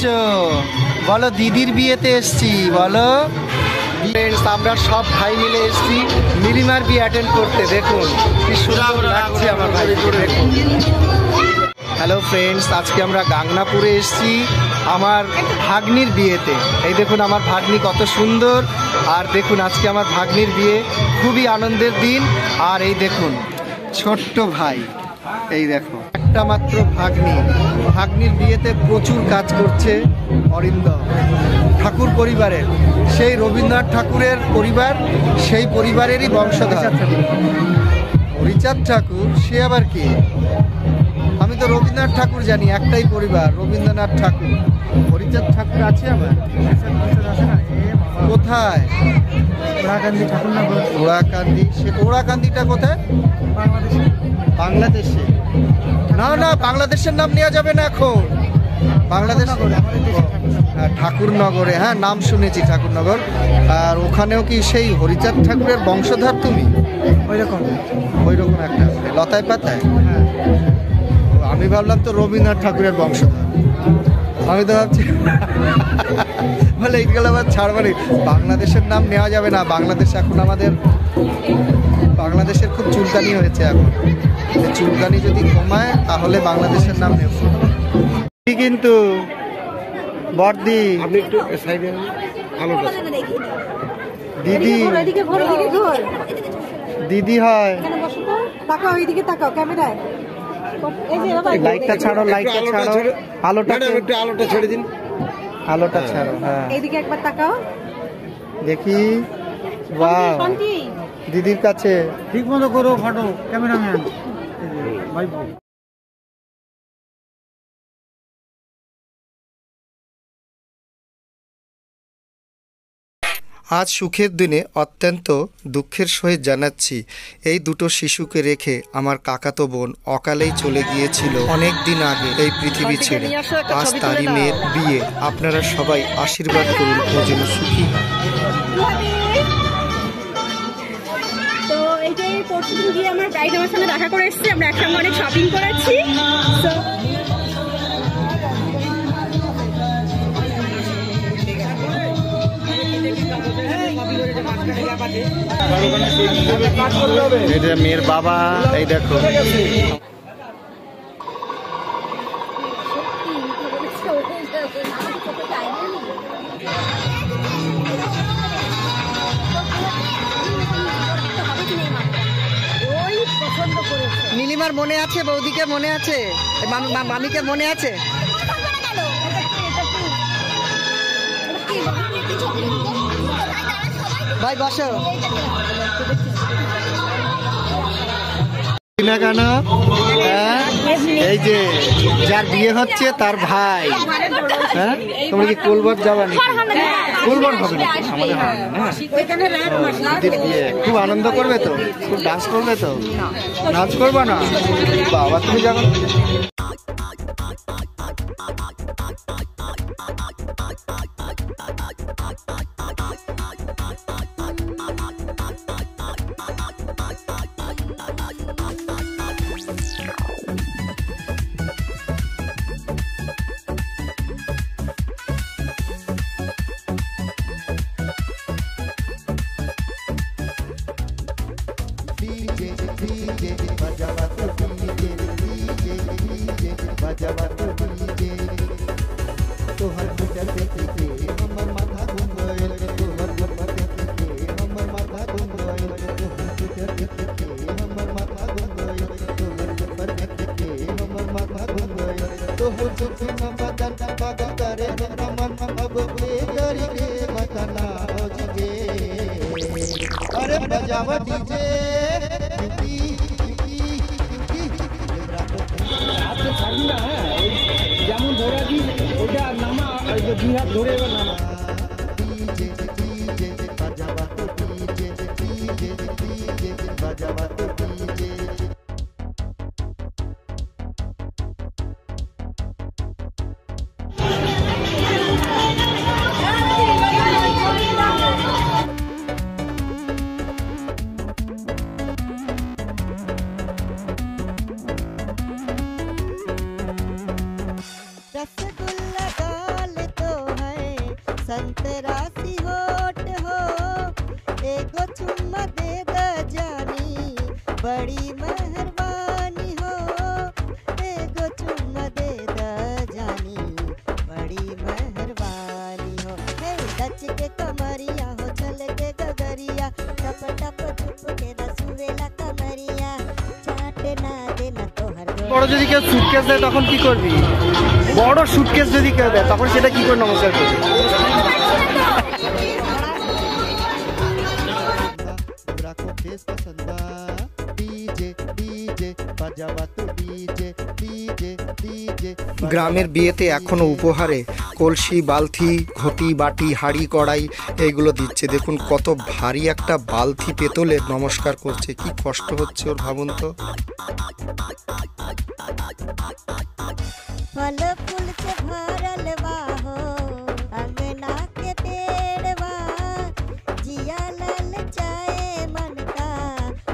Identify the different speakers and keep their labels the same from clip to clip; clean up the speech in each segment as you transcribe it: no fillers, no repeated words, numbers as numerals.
Speaker 1: এসছো? বলো দিদির বিয়েতে এসছি বলো। ফ্রেন্ডস আমরা সব ভাই মিলে এসছি নীলিমার বিয়ে অ্যাটেন্ড করতে। দেখুন কি সুন্দর লাগছে আমার ভাই। দেখুন হ্যালো ফ্রেন্ডস, আজকে আমরা গাংনাপুরে এসছি আমার ভাগ্নির বিয়েতে। এই দেখুন আমার ভাগ্নি কত সুন্দর। আর দেখুন আজকে আমার ভাগ্নির বিয়ে, খুবই আনন্দের দিন। আর এই দেখুন ছোট্ট ভাই, এই দেখো একটা মাত্র ভাগ্নি, ভাগ্নির বিয়েতে প্রচুর কাজ করছে অরিন্দম। ঠাকুর পরিবারের, সেই রবীন্দ্রনাথ ঠাকুরের পরিবার, সেই পরিবারেরই বংশধর। হরিচাঁদ ঠাকুর সে আবার কি? আমি তো রবীন্দ্রনাথ ঠাকুর জানি, একটাই পরিবার রবীন্দ্রনাথ ঠাকুর। হরিচাঁদ ঠাকুর আছে আমার কোথায়? ওড়াকান্দি ঠাকুরনগর। ওড়াকান্দি, সে ওড়াকান্দিটা কোথায়? বাংলাদেশে। না না, বাংলাদেশের নাম নেওয়া যাবে না এখন। বাংলাদেশ ঠাকুরনগরে, হ্যাঁ নাম শুনেছি ঠাকুরনগর। আর ওখানেও কি সেই হরিচাঁদ ঠাকুরের বংশধর তুমি? ওই রকম একটা লতায় পাতায়। আমি ভাবলাম তো রবীন্দ্রনাথ ঠাকুরের বংশধর। আমি তো ভাবছি বলে এইগুলো আবার ছাড়বানি, বাংলাদেশের নাম নেওয়া যাবে না। বাংলাদেশ এখন আমাদের, বাংলাদেশের খুব চুলকানি হয়েছে এখন। চুলকানি যদি কমায় তাহলে বাংলাদেশের নাম নেব। কিন্তু বর্দি আপনি একটু সাইডে আলোটা, দিদি দিদি হয়।
Speaker 2: তাকাও এইদিকে, তাকাও ক্যামেরায়।
Speaker 1: লাইটটা ছাড়ো, লাইটটা ছাড়ো, আলোটা একটু, আলোটা ছেড়ে দিন, আলোটা ছাড়ো। হ্যাঁ
Speaker 2: এইদিকে একবার তাকাও
Speaker 1: দেখি। বাহ, দিদির কাছে ঠিক মতো করো ফটো, ক্যামেরাম্যান ভাই। আজ সুখের দিনে অত্যন্ত দুঃখের সহিত জানাচ্ছি, এই দুটো শিশুকে রেখে আমার কাকাতো বোন অকালেই চলে গিয়েছিল অনেক দিন আগে এই পৃথিবী ছেড়ে। আজ তারই মেয়ের বিয়ে। আপনারা সবাই আশীর্বাদ করুন ও যেন সুখী হয়।
Speaker 2: তো এইটাই পরশুদিন গিয়ে আমার ব্রাইড আমার সঙ্গে দেখা করে এসেছি, আমরা একসঙ্গে অনেক শপিং করেছি।
Speaker 1: এটা মেয়ের বাবা, এই দেখো নীলিমার মনে আছে? বৌদিকে মনে আছে? মামিকে মনে আছে? ভাই বসো না কেন? এই যে যার বিয়ে হচ্ছে তার ভাই। হ্যাঁ তোমরা কি কোলবট যাবা নাকি? কোলবট হবে না আমাদের, দিদির বিয়ে। খুব আনন্দ করবে তো? খুব ডান্স করবে তো? নাচ করবে না? বাবা তুমি যাবে। अरे बजावा डीजे যেমন ধরে দিন ওটা নামা, দুই হাত ধরে এবার নামা। বাজাবা তো ডিজে, বাজাবা তো ডিজে। रसगुल्ला डाले
Speaker 3: संतरा सी होठ हो एगो चुम्मा दे द जानी बड़ी मेहरबानी हो एगो चुम्मा दे द जानी बड़ी मेहरबानी हो हे दच के कमरिया हो चल के गगरिया टप टप टुप के रसुवेला कमरिया चाटे ना देना तोहर
Speaker 1: বড় যদি কেউ সুটকেস দেয় তখন কি করবি? বড় সুটকেস যদি কেউ দেয় তখন সেটা কি করে নমস্কার করবি? গ্রামের বিয়েতে এখনো উপহারে কলসি, বালতি, ঘটি, বাটি, হাঁড়ি, কড়াই এইগুলো দিচ্ছে। দেখুন কত ভারী একটা বালতি পেতলের নমস্কার করছে, কি কষ্ট হচ্ছে ওর, ভাবুন তো।
Speaker 3: फल फूल से भरल बा हो अंगना के पेड़वा जिया लाल चाहे मन का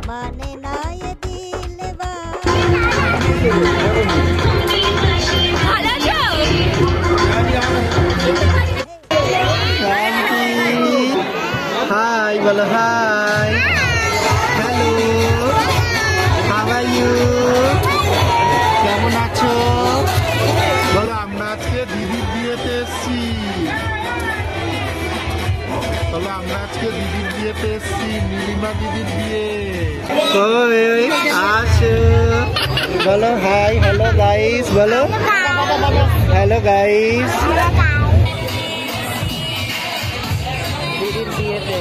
Speaker 3: माने ना ये दिलवा
Speaker 1: হাই বলো, hi, hello, how are you, কেমন আছো?
Speaker 4: বলো, আমরা আজকে দিদির বিয়েতে এসছি। বলো, আমরা আজকে দিদির বিয়েতে এসছি, নীলিমা দিদির বিয়ে।
Speaker 1: ওই আছো, বলো হাই, হ্যালো গাইস, বলো হ্যালো গাইস। দিদির বিয়েতে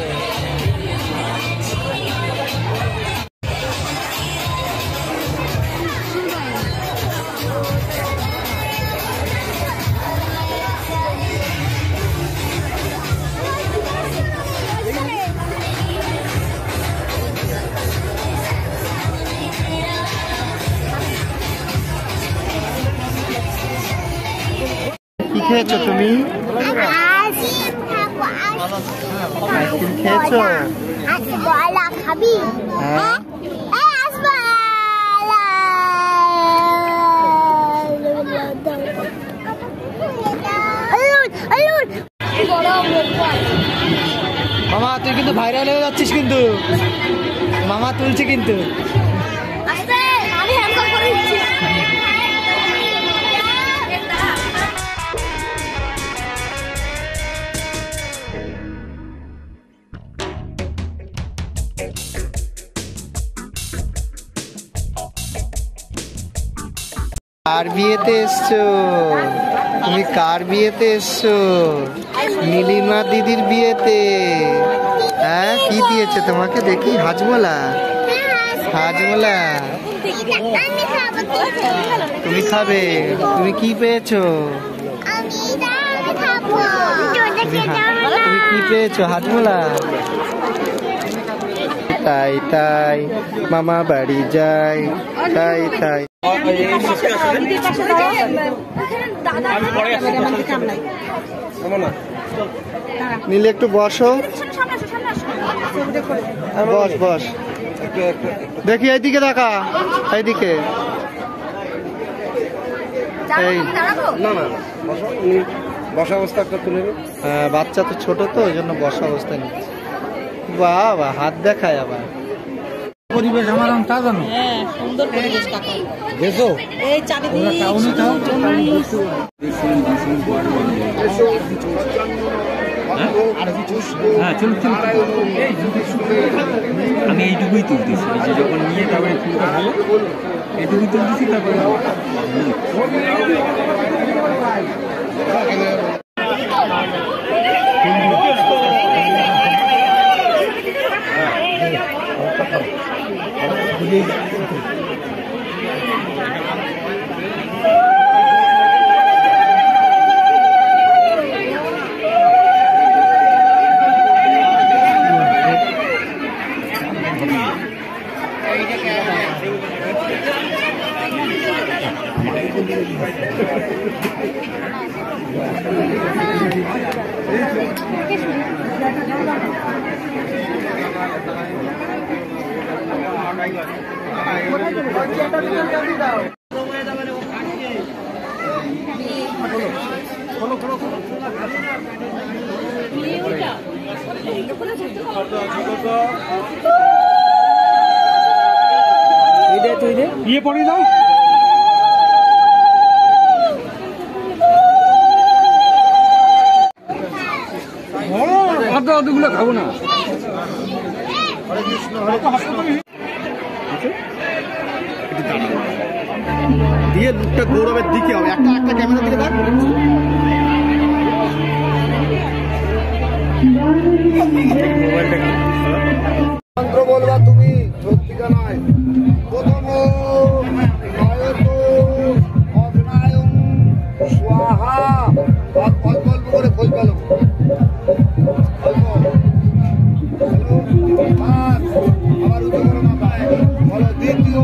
Speaker 1: কি খেয়েছো তুমি? আইসক্রিম খেয়েছো?
Speaker 5: খাবি?
Speaker 1: হ্যাঁ। মামা তুই কিন্তু ভাইরাল হয়ে যাচ্ছিস, কিন্তু মামা তুলছে কিন্তু। কার বিয়েতে এসছো তুমি? কার বিয়েতে এসছো? নীলিমা দিদির বিয়েতে। হ্যাঁ, কি দিয়েছে তোমাকে দেখি? হাজমোলা, হাজমোলা তুমি খাবে? তুমি কি পেয়েছো? তুমি কি পেয়েছো? হাজমোলা? তাই তাই মামা বাড়ি যাই, তাই তাই। নীলে একটু বসো, বস বস, দেখি এইদিকে দেখা, এইদিকে। এই
Speaker 4: না না, বসা অবস্থা একটা তুলে নিন।
Speaker 1: বাচ্চা তো ছোট, তো ওই জন্য বসা অবস্থায় নিচ্ছে। বাবা হাত দেখায় আবার।
Speaker 4: পরিবেশ আমার তা জানো?
Speaker 2: হ্যাঁ, সুন্দর পরিবেশ কাকা।
Speaker 4: দেখো
Speaker 2: এই চারিদিক
Speaker 6: হ্যাঁ, চল চল। আমি এইটুকুই তুলতেছি, এই যে যখন নিয়ে তারপরে ফুলটা ভালো এইটুকুই তুলতেছি, তারপরে ইয়ে পড়ে দাও। অতগুলো খাবো না।
Speaker 1: দিয়ে লুকটা গৌরবের দিকে হবে, একটা একটা ক্যামেরা দিকে দেখ। মন্ত্র বলবা তুমি, সত্যিকা নয়। প্রথম অগ্নায়ং স্বাহা, অল্প অল্প করে খোঁজ পেল। আবার উঁচু করে মাথায় বলো দ্বিতীয়।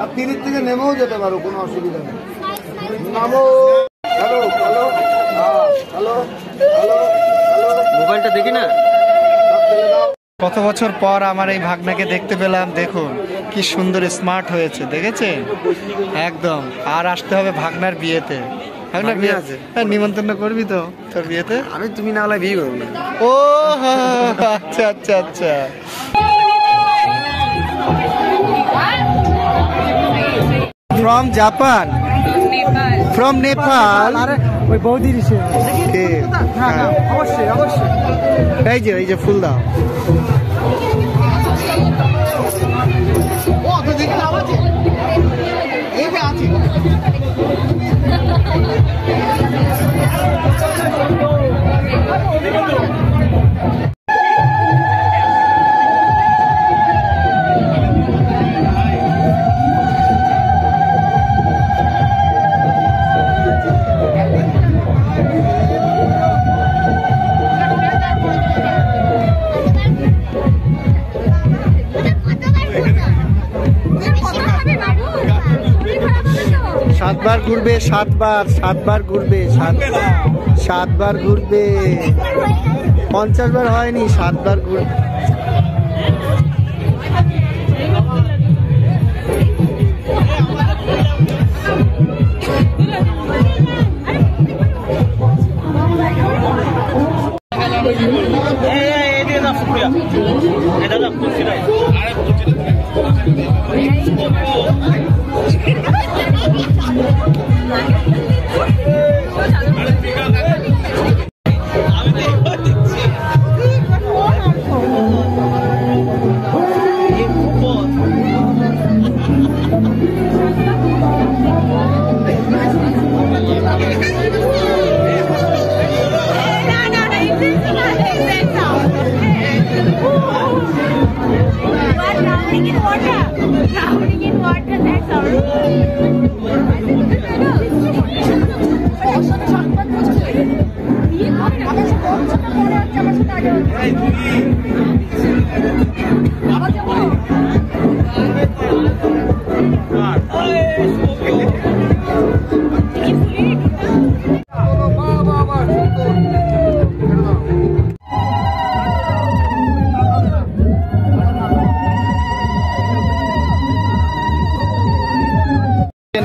Speaker 1: আর তিরির থেকে নেমেও যেতে পারো, কোনো অসুবিধা নেই। নামো। Hello hello hello hello hello,
Speaker 7: মোবাইলটা দেখি না।
Speaker 1: কত বছর পর আমার এই ভাগনাকে দেখতে পেলাম। দেখুন কি সুন্দর স্মার্ট হয়েছে, দেখেছেন? একদম। আর আসতে হবে ভাগনার বিয়েতে। ভাগনার বিয়ে আছে, হ্যাঁ, নিমন্ত্রণ করবি তো তোর বিয়েতে?
Speaker 7: আমি তুমি না হলে বিয়ে করবো না।
Speaker 1: ও আচ্ছা আচ্ছা আচ্ছা। From Japan, from Nepal.
Speaker 6: ওই বৌদির
Speaker 1: অবশ্যই অবশ্যই। এই যে ফুল দাও। সাতবার ঘুরবে, সাতবার ঘুরবে, সাতবার ঘুরবে। 50 বার হয়নি, 7 বার ঘুরবে।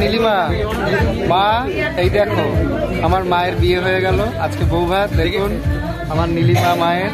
Speaker 1: নীলিমা, মা, এই দেখো আমার মায়ের বিয়ে হয়ে গেল আজকে। বউ ভাত দেখুন আমার নীলিমা মায়ের।